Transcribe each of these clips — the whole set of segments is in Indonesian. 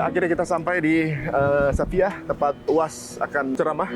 Akhirnya kita sampai di Safiah, tempat UAS akan ceramah.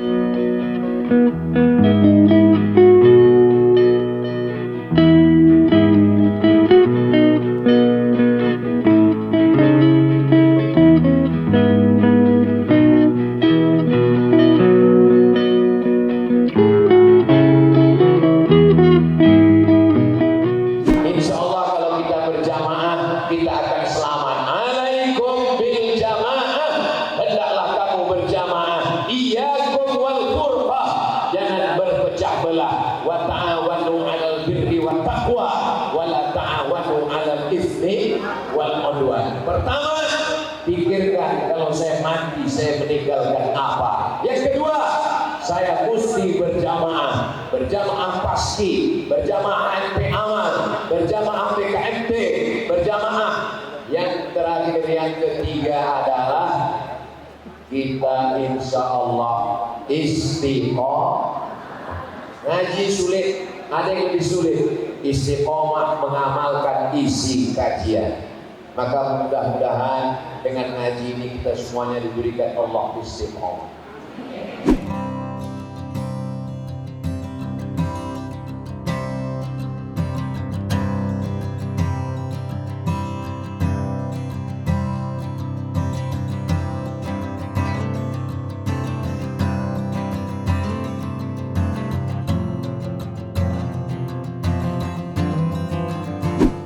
Insya Allah kalau kita berjamaah kita akan selamat. Alaikum bil jamaah, hendaklah kamu berjamaah. Iyyakum wal furqah, jangan berpecah belah. Wa ta'awanu 'alal birri wat taqwa wa la ta'awanu 'alal itsmi wal 'udwan. Pertama, pikirkan kalau saya mati saya meninggalkan apa. Yang kedua, saya mesti berjamaah. Berjamaah pasti, berjamaah MP amal, berjamaah PKMP, berjamaah. Yang terakhir, yang ketiga adalah kita insya Allah istiqomah. Ngaji sulit, ada yang lebih sulit. Istiqomah mengamalkan isi kajian. Maka mudah-mudahan dengan ngaji ini kita semuanya diberikan Allah istiqomah.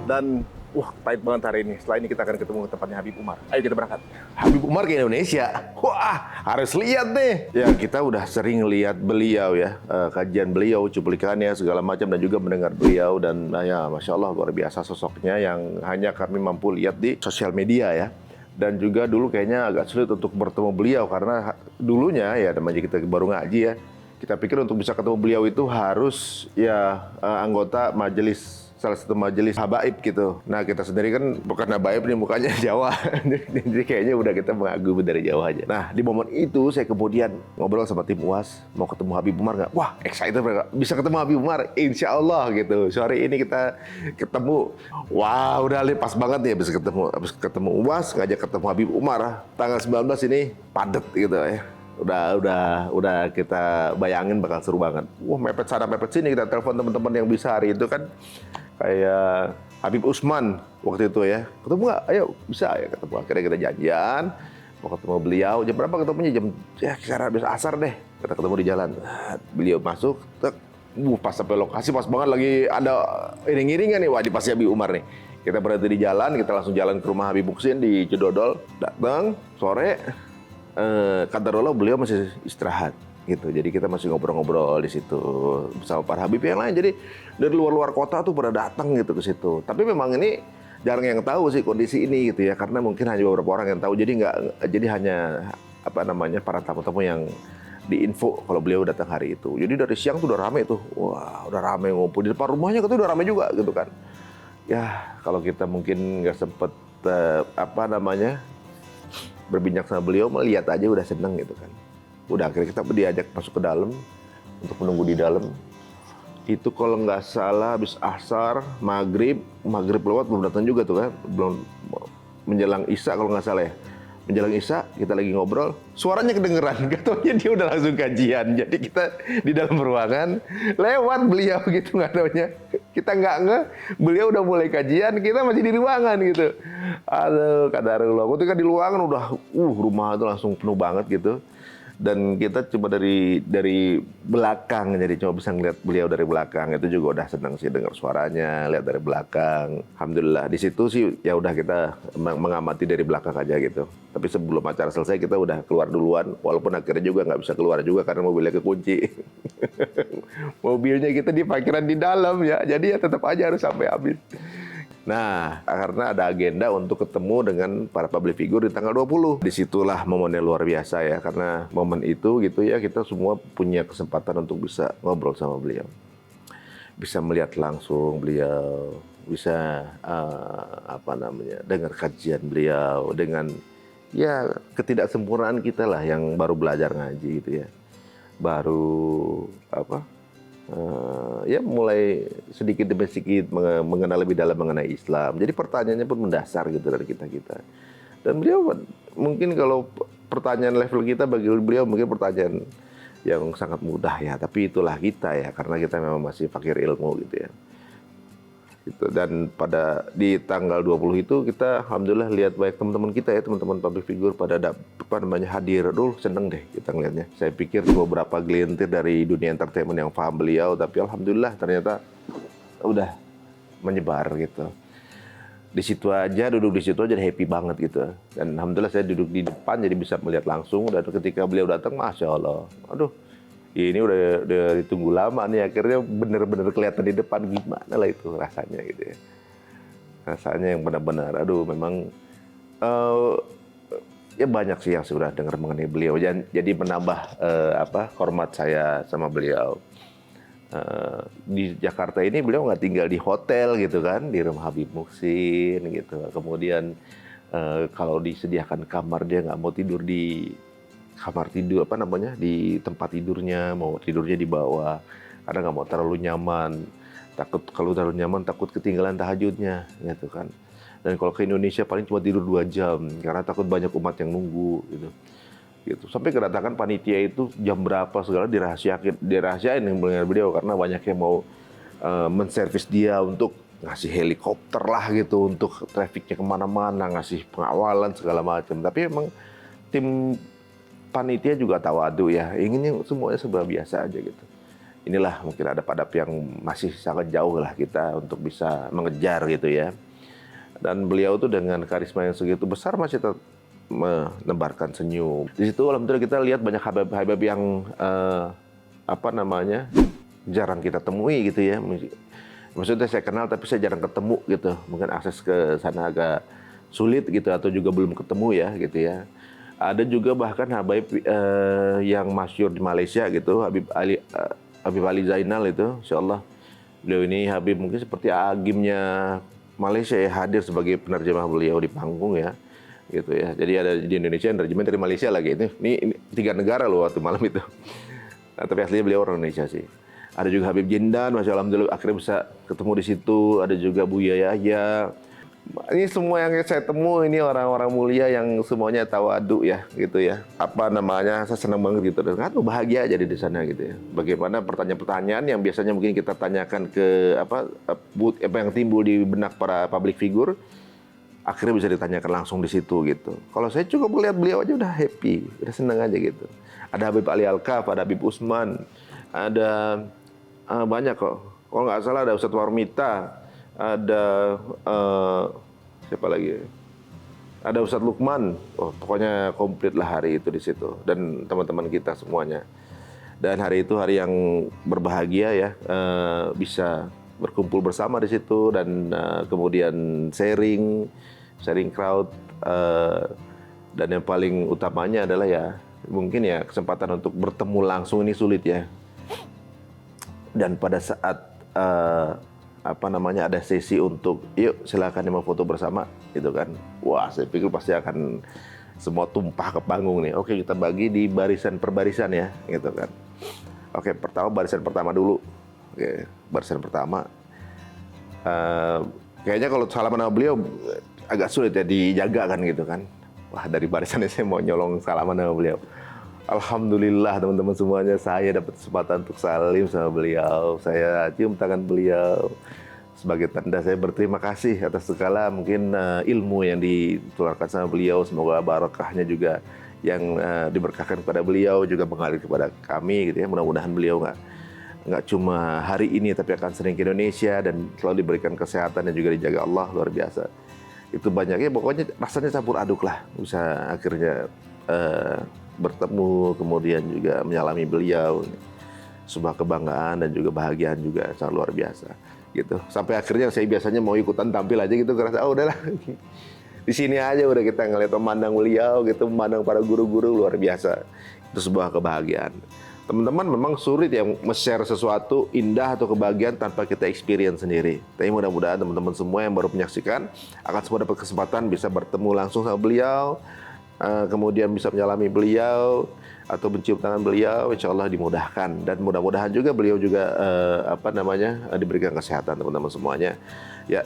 Dan pahit banget hari ini. Setelah ini kita akan ketemu ke tempatnya Habib Umar. Ayo kita berangkat. Habib Umar ke Indonesia. Wah, harus lihat deh. Ya, kita udah sering lihat beliau ya, kajian beliau, cuplikannya segala macam, dan juga mendengar beliau, dan ya Masya Allah luar biasa sosoknya yang hanya kami mampu lihat di sosial media ya. Dan juga dulu kayaknya agak sulit untuk bertemu beliau karena dulunya ya namanya kita baru ngaji ya. Kita pikir untuk bisa ketemu beliau itu harus ya anggota majelis, salah satu majelis habaib gitu. Nah kita sendiri kan bukan habaib nih, mukanya Jawa. Jadi kayaknya udah kita mengagumi dari jauh aja. Nah di momen itu saya kemudian ngobrol sama tim UAS, mau ketemu Habib Umar nggak? Wah excited mereka, bisa ketemu Habib Umar, insya Allah gitu. Sore ini kita ketemu. Wah udah pas banget nih habis ketemu UAS, ngajak ketemu Habib Umar. Tanggal 19 ini padet gitu ya. Udah kita bayangin bakal seru banget. Wah mepet sana mepet sini, kita telepon teman-teman yang bisa hari itu kan. Kayak Habib Usman waktu itu ya, ketemu nggak? Ayo bisa ya ketemu. Akhirnya kita janjian mau ketemu beliau. Jam berapa ketemunya? Jam ya sekarang habis asar deh. Kita ketemu di jalan. Beliau masuk, pas sampai lokasi pas banget lagi ada iring-iringan nih. Wah di pasti Habib Umar nih. Kita berhenti di jalan, kita langsung jalan ke rumah Habib Muksin di Cedodol. Datang sore, kadarullah beliau masih istirahat. Gitu. Jadi kita masih ngobrol-ngobrol di situ bersama para habib yang lain. Jadi dari luar-luar kota tuh pada datang gitu ke situ. Tapi memang ini jarang yang tahu sih kondisi ini gitu ya, karena mungkin hanya beberapa orang yang tahu. Jadi hanya para tamu-tamu yang diinfo kalau beliau datang hari itu. Jadi dari siang tuh udah rame tuh. Wah, udah rame ngumpul di depan rumahnya, katanya udah rame juga gitu kan. Ya, kalau kita mungkin nggak sempet berbincang sama beliau, melihat aja udah seneng gitu kan. Udah akhirnya kita diajak masuk ke dalam untuk menunggu di dalam. Itu kalau nggak salah habis asar, maghrib lewat belum datang juga tuh kan, belum menjelang isya kalau nggak salah ya. Menjelang isya kita lagi ngobrol, suaranya kedengeran, katanya dia udah langsung kajian. Jadi kita di dalam ruangan lewat beliau gitu, nggak taunya kita nggak beliau udah mulai kajian, kita masih di ruangan gitu. Aduh, kadarullah. Waktu kan di ruangan udah rumah itu langsung penuh banget gitu. Dan kita cuma dari belakang, jadi cuma bisa ngeliat beliau dari belakang. Itu juga udah senang sih dengar suaranya, lihat dari belakang. Alhamdulillah di situ sih ya udah kita mengamati dari belakang aja gitu. Tapi sebelum acara selesai kita udah keluar duluan, walaupun akhirnya juga nggak bisa keluar juga karena mobilnya kekunci. Mobilnya kita di parkiran di dalam ya, jadi ya tetap aja harus sampai habis. Nah, karena ada agenda untuk ketemu dengan para public figure di tanggal 20. Disitulah momennya luar biasa ya, karena momen itu gitu ya, kita semua punya kesempatan untuk bisa ngobrol sama beliau. Bisa melihat langsung beliau, bisa dengar kajian beliau dengan ya ketidaksempurnaan kita lah yang baru belajar ngaji gitu ya. Baru ya mulai sedikit demi sedikit mengenal lebih dalam mengenai Islam. Jadi pertanyaannya pun mendasar gitu dari kita. Dan beliau mungkin kalau pertanyaan level kita bagi beliau mungkin pertanyaan yang sangat mudah ya, tapi itulah kita ya, karena kita memang masih fakir ilmu gitu ya. Gitu. Dan di tanggal 20 itu kita alhamdulillah lihat banyak teman-teman kita ya, teman-teman public figure pada hadir. Aduh, seneng deh kita ngeliatnya. Saya pikir beberapa gelintir dari dunia entertainment yang paham beliau, tapi alhamdulillah ternyata udah menyebar gitu. Duduk di situ aja happy banget gitu. Dan alhamdulillah saya duduk di depan jadi bisa melihat langsung, dan ketika beliau datang, Masya Allah, aduh, ini udah ditunggu lama nih, akhirnya bener-bener kelihatan di depan, gimana lah itu rasanya gitu ya. Rasanya yang benar-benar, aduh memang ya banyak sih yang sudah dengar mengenai beliau, jadi menambah hormat saya sama beliau. Di Jakarta ini beliau nggak tinggal di hotel gitu kan, di rumah Habib Muhsin gitu. Kemudian kalau disediakan kamar dia nggak mau tidur di kamar tidur di tempat tidurnya, mau tidurnya di bawah karena nggak mau terlalu nyaman, kalau terlalu nyaman takut ketinggalan tahajudnya gitu kan. Dan kalau ke Indonesia paling cuma tidur 2 jam karena takut banyak umat yang nunggu gitu. Sampai kedatangan panitia itu jam berapa segala dirahasiain yang mendengar beliau, karena banyak yang mau menservis dia untuk ngasih helikopter lah gitu untuk trafiknya kemana-mana, ngasih pengawalan segala macam. Tapi emang tim panitia juga tawadu ya, inginnya semuanya serba biasa aja gitu. Inilah mungkin adab-adab yang masih sangat jauh lah kita untuk bisa mengejar gitu ya. Dan beliau tuh dengan karisma yang segitu besar masih tetap menebarkan senyum. Di situ alhamdulillah kita lihat banyak habib-habib yang jarang kita temui gitu ya. Maksudnya saya kenal tapi saya jarang ketemu gitu. Mungkin akses ke sana agak sulit gitu, atau juga belum ketemu ya gitu ya. Ada juga bahkan Habib yang masyhur di Malaysia gitu, Habib Ali Zainal itu, insyaallah beliau ini Habib mungkin seperti agimnya Malaysia ya, hadir sebagai penerjemah beliau di panggung ya, gitu ya. Jadi ada di Indonesia penerjemah dari Malaysia lagi. Ini 3 negara loh waktu malam itu. Nah, tapi aslinya beliau orang Indonesia sih. Ada juga Habib Jindan, masya Allah, alhamdulillah akhirnya bisa ketemu di situ. Ada juga Buya Yahya. Ini semua yang saya temu ini orang-orang mulia yang semuanya tawadu ya gitu ya. Saya senang banget gitu. Dan bahagia aja di sana gitu ya. Bagaimana pertanyaan-pertanyaan yang biasanya mungkin kita tanyakan ke apa yang timbul di benak para public figure, akhirnya bisa ditanyakan langsung di situ gitu. Kalau saya cukup melihat beliau aja udah happy, udah senang aja gitu. Ada Habib Ali Alkaf, ada Habib Usman, ada banyak kok. Kalau nggak salah ada Ustadz Warmita, ada siapa lagi? Ada Ustadz Lukman. Oh, pokoknya komplit lah hari itu di situ, dan teman-teman kita semuanya. Dan hari itu hari yang berbahagia ya, bisa berkumpul bersama di situ, dan kemudian sharing crowd, dan yang paling utamanya adalah ya mungkin ya kesempatan untuk bertemu langsung ini sulit ya. Dan pada saat ada sesi untuk yuk silakan mau foto bersama gitu kan. Wah, saya pikir pasti akan semua tumpah ke panggung nih. Oke, kita bagi di barisan per barisan ya gitu kan. Oke, barisan pertama dulu. Oke, barisan pertama. Kayaknya kalau salaman sama beliau agak sulit ya dijaga kan gitu kan. Wah, dari barisannya saya mau nyolong salaman sama beliau. Alhamdulillah teman-teman semuanya, saya dapat kesempatan untuk salim sama beliau. Saya cium tangan beliau sebagai tanda saya berterima kasih atas segala mungkin ilmu yang ditularkan sama beliau. Semoga barokahnya juga yang diberkahkan kepada beliau juga mengalir kepada kami gitu ya. Mudah-mudahan beliau nggak cuma hari ini tapi akan sering ke Indonesia dan selalu diberikan kesehatan dan juga dijaga Allah luar biasa. Itu banyaknya, pokoknya rasanya campur aduk lah, bisa akhirnya bertemu, kemudian juga menyalami beliau. Sebuah kebanggaan dan juga bahagiaan juga sangat luar biasa gitu. Sampai akhirnya saya biasanya mau ikutan tampil aja gitu, ngerasa udahlah di sini aja udah kita ngeliat memandang beliau gitu, memandang para guru-guru luar biasa. Itu sebuah kebahagiaan. Teman-teman memang sulit ya share sesuatu indah atau kebahagiaan tanpa kita experience sendiri. Tapi mudah-mudahan teman-teman semua yang baru menyaksikan akan semua dapat kesempatan bisa bertemu langsung sama beliau, kemudian bisa menyalami beliau atau mencium tangan beliau. Insya Allah dimudahkan, dan mudah-mudahan juga beliau juga diberikan kesehatan teman-teman semuanya. Ya,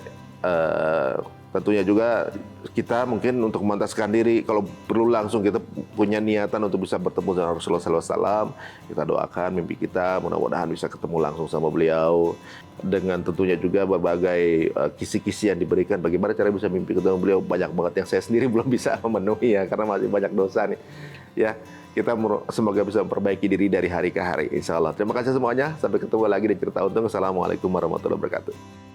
tentunya juga kita mungkin untuk memantaskan diri, kalau perlu langsung kita punya niatan untuk bisa bertemu dengan Rasulullah SAW, kita doakan mimpi kita, mudah-mudahan bisa ketemu langsung sama beliau, dengan tentunya juga berbagai kisi-kisi yang diberikan, bagaimana cara bisa mimpi ketemu beliau, banyak banget yang saya sendiri belum bisa memenuhi ya, karena masih banyak dosa nih. Ya, kita semoga bisa memperbaiki diri dari hari ke hari, insya Allah. Terima kasih semuanya, sampai ketemu lagi di Cerita Untung. Assalamualaikum warahmatullahi wabarakatuh.